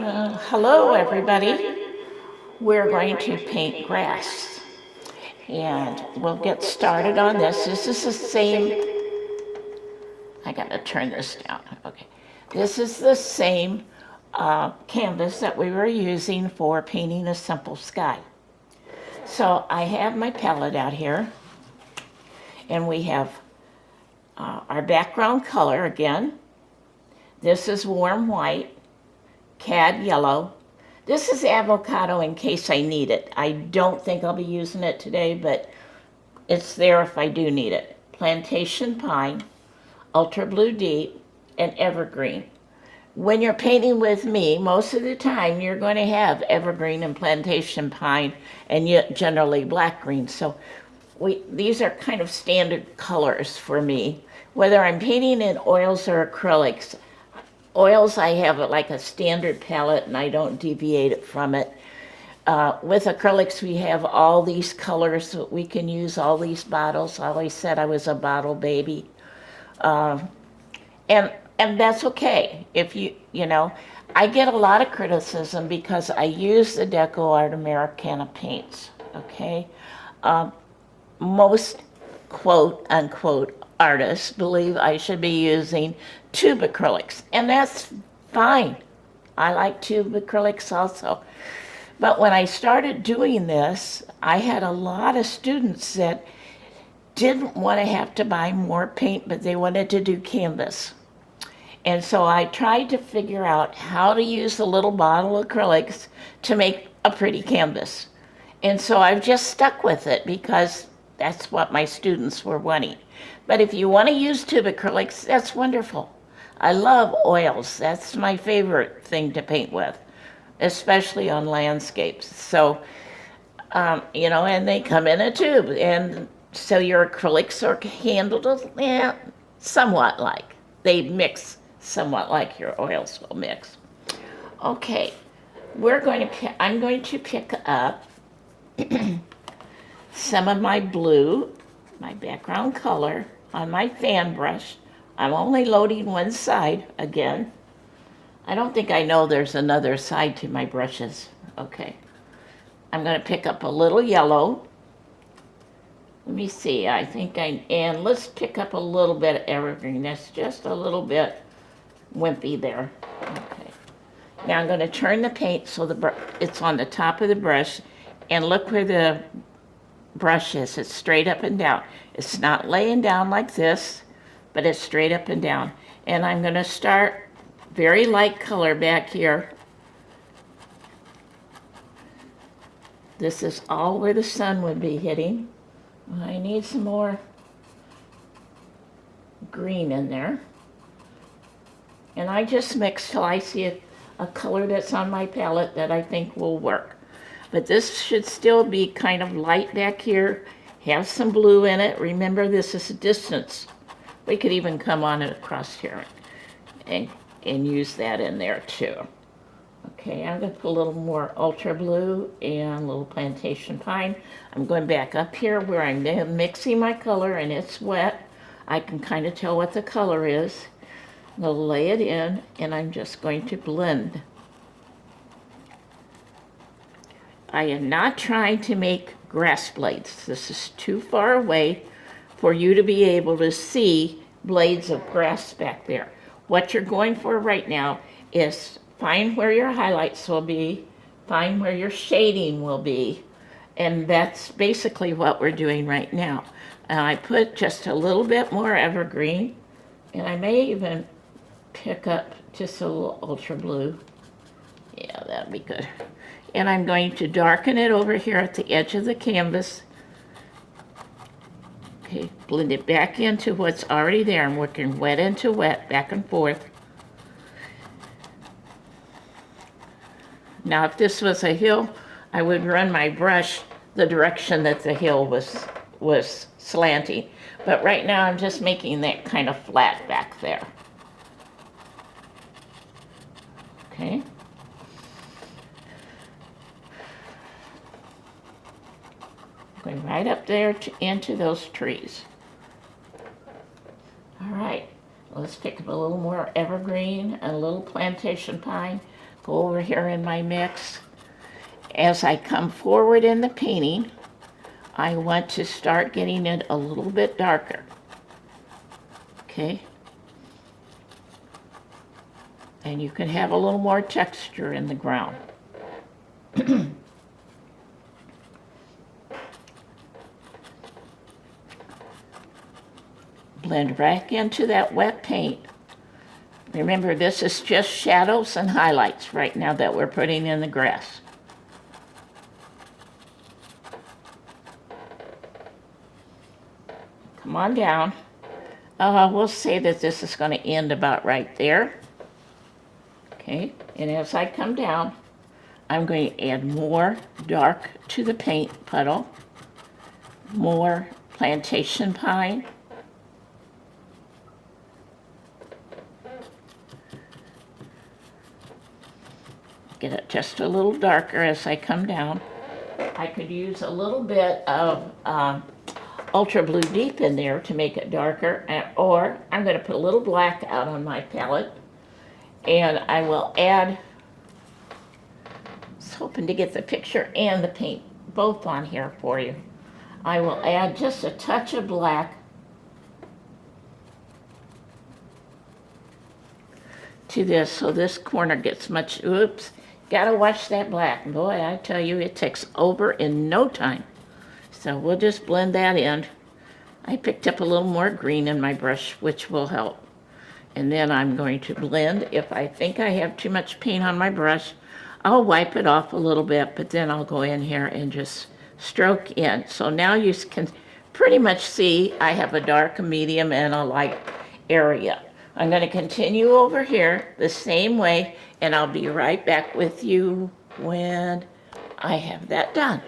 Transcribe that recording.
Hello, everybody. We're going to paint grass, and we'll get started on this. This is the same. I gotta turn this down. Okay. This is the same canvas that we were using for painting a simple sky. So I have my palette out here, and we have our background color again. This is warm white, cad yellow. This is avocado in case I need it. I don't think I'll be using it today, but it's there if I do need it. Plantation pine, ultra blue deep, and evergreen. When you're painting with me, most of the time you're going to have evergreen and plantation pine and yet generally black green. So these are kind of standard colors for me. Whether I'm painting in oils or acrylics, oils, I have like a standard palette and I don't deviate it from it. With acrylics, we have all these colors that we can use, all these bottles. I always said I was a bottle baby. And that's okay. If I get a lot of criticism because I use the Deco Art Americana paints, okay? Most quote unquote artists believe I should be using tube acrylics, and that's fine. I like tube acrylics also. But when I started doing this, I had a lot of students that didn't want to have to buy more paint, but they wanted to do canvas. And so I tried to figure out how to use the little bottle acrylics to make a pretty canvas. And so I've just stuck with it because that's what my students were wanting. But if you want to use tube acrylics, that's wonderful. I love oils. That's my favorite thing to paint with, especially on landscapes. So, and they come in a tube. And so your acrylics are handled somewhat like. They mix somewhat like your oils will mix. Okay, I'm going to pick up some of my blue, my background color, on my fan brush. I'm only loading one side again. I don't think I know there's another side to my brushes. Okay. I'm going to pick up a little yellow. Let me see, and let's pick up a little bit of evergreen. That's just a little bit wimpy there. Okay. Now I'm going to turn the paint so it's on the top of the brush, and look where the brush is. It's straight up and down. It's not laying down like this, but it's straight up and down. And I'm going to start very light color back here. This is all where the sun would be hitting. I need some more green in there. And I just mix till I see a color that's on my palette that I think will work. But this should still be kind of light back here, have some blue in it. Remember, this is a distance. We could even come on it across here and use that in there too. Okay, I'm going to put a little more ultra blue and a little plantation pine. I'm going back up here where I'm mixing my color and it's wet. I can kind of tell what the color is. I'm going to lay it in and I'm just going to blend. I am not trying to make grass blades. This is too far away for you to be able to see blades of grass back there. What you're going for right now is find where your highlights will be, find where your shading will be, and that's basically what we're doing right now. And I put just a little bit more evergreen, and I may even pick up just a little ultra blue. Yeah, that'd be good. And I'm going to darken it over here at the edge of the canvas. Okay, blend it back into what's already there. I'm working wet into wet, back and forth. Now, if this was a hill, I would run my brush the direction that the hill was slanting. But right now, I'm just making that kind of flat back there. Okay. Going right up there into those trees. All right, let's pick up a little more evergreen and a little plantation pine. Go over here in my mix. As I come forward in the painting, I want to start getting it a little bit darker. Okay? And you can have a little more texture in the ground. Blend back into that wet paint. Remember, this is just shadows and highlights right now that we're putting in the grass. Come on down. We'll say that this is going to end about right there. Okay, and as I come down, I'm going to add more dark to the paint puddle, more plantation pine, get it just a little darker as I come down. I could use a little bit of Ultra Blue Deep in there to make it darker, or I'm going to put a little black out on my palette, and I will add, I was hoping to get the picture and the paint both on here for you. I will add just a touch of black to this so this corner gets much, oops, gotta watch that black. Boy, I tell you, it takes over in no time. So we'll just blend that in. I picked up a little more green in my brush, which will help. And then I'm going to blend. If I think I have too much paint on my brush, I'll wipe it off a little bit, but then I'll go in here and just stroke in. So now you can pretty much see I have a dark, a medium, and a light area. I'm going to continue over here the same way, and I'll be right back with you when I have that done.